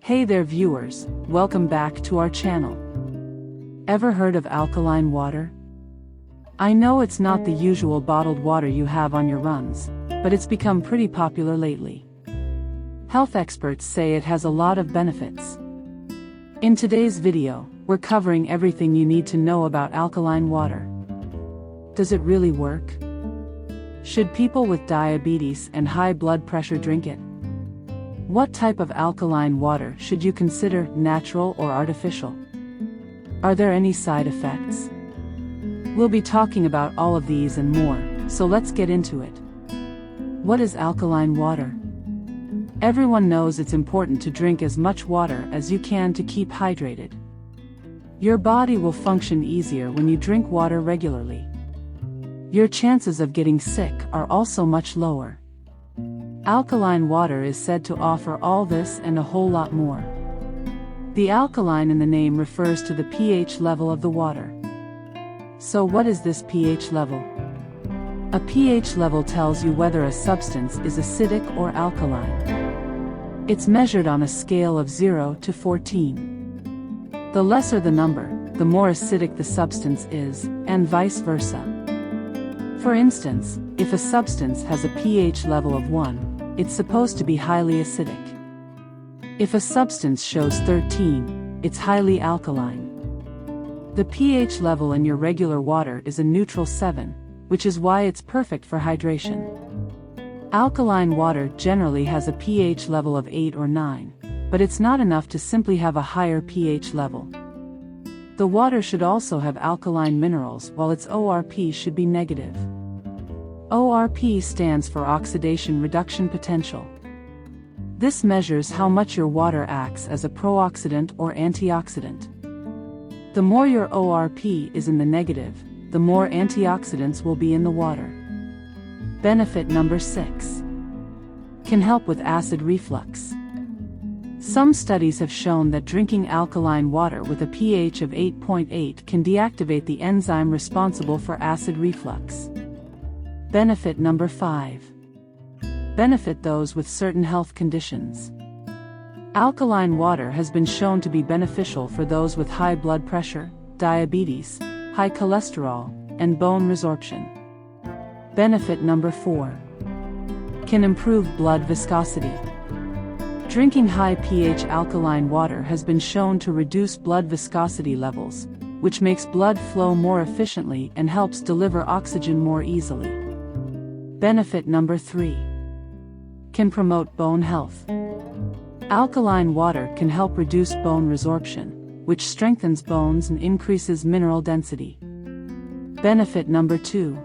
Hey there viewers, welcome back to our channel. Ever heard of alkaline water? I know it's not the usual bottled water you have on your runs, but it's become pretty popular lately. Health experts say it has a lot of benefits. In today's video, we're covering everything you need to know about alkaline water. Does it really work? Should people with diabetes and high blood pressure drink it? What type of alkaline water should you consider, natural or artificial? Are there any side effects? We'll be talking about all of these and more, so let's get into it. What is alkaline water? Everyone knows it's important to drink as much water as you can to keep hydrated. Your body will function easier when you drink water regularly. Your chances of getting sick are also much lower. Alkaline water is said to offer all this and a whole lot more. The alkaline in the name refers to the pH level of the water. So what is this pH level? A pH level tells you whether a substance is acidic or alkaline. It's measured on a scale of 0 to 14. The lesser the number, the more acidic the substance is, and vice versa. For instance, if a substance has a pH level of 1, it's supposed to be highly acidic. If a substance shows 13, it's highly alkaline. The pH level in your regular water is a neutral 7, which is why it's perfect for hydration. Alkaline water generally has a pH level of 8 or 9, but it's not enough to simply have a higher pH level. The water should also have alkaline minerals, while its ORP should be negative. ORP stands for oxidation reduction potential. This measures how much your water acts as a pro-oxidant or antioxidant. The more your ORP is in the negative, the more antioxidants will be in the water. Benefit number 6. Can help with acid reflux. Some studies have shown that drinking alkaline water with a pH of 8.8 can deactivate the enzyme responsible for acid reflux. Benefit number 5. Benefit those with certain health conditions. Alkaline water has been shown to be beneficial for those with high blood pressure, diabetes, high cholesterol, and bone resorption. Benefit number 4. Can improve blood viscosity. Drinking high pH alkaline water has been shown to reduce blood viscosity levels, which makes blood flow more efficiently and helps deliver oxygen more easily. Benefit number 3. Can promote bone health. Alkaline water can help reduce bone resorption, which strengthens bones and increases mineral density. Benefit number 2.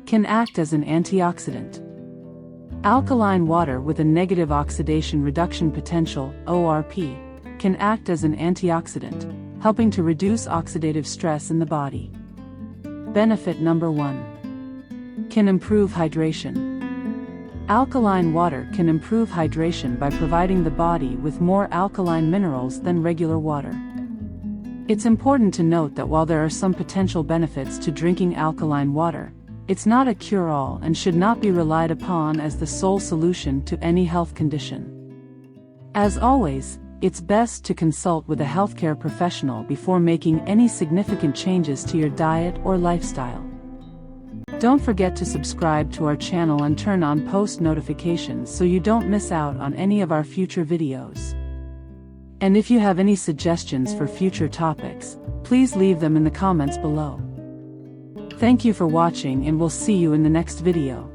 Can act as an antioxidant. Alkaline water with a negative oxidation reduction potential, ORP, can act as an antioxidant, helping to reduce oxidative stress in the body. Benefit number 1. Can improve hydration. Alkaline water can improve hydration by providing the body with more alkaline minerals than regular water. It's important to note that while there are some potential benefits to drinking alkaline water, it's not a cure-all and should not be relied upon as the sole solution to any health condition. As always, it's best to consult with a healthcare professional before making any significant changes to your diet or lifestyle. Don't forget to subscribe to our channel and turn on post notifications so you don't miss out on any of our future videos. And if you have any suggestions for future topics, please leave them in the comments below. Thank you for watching, and we'll see you in the next video.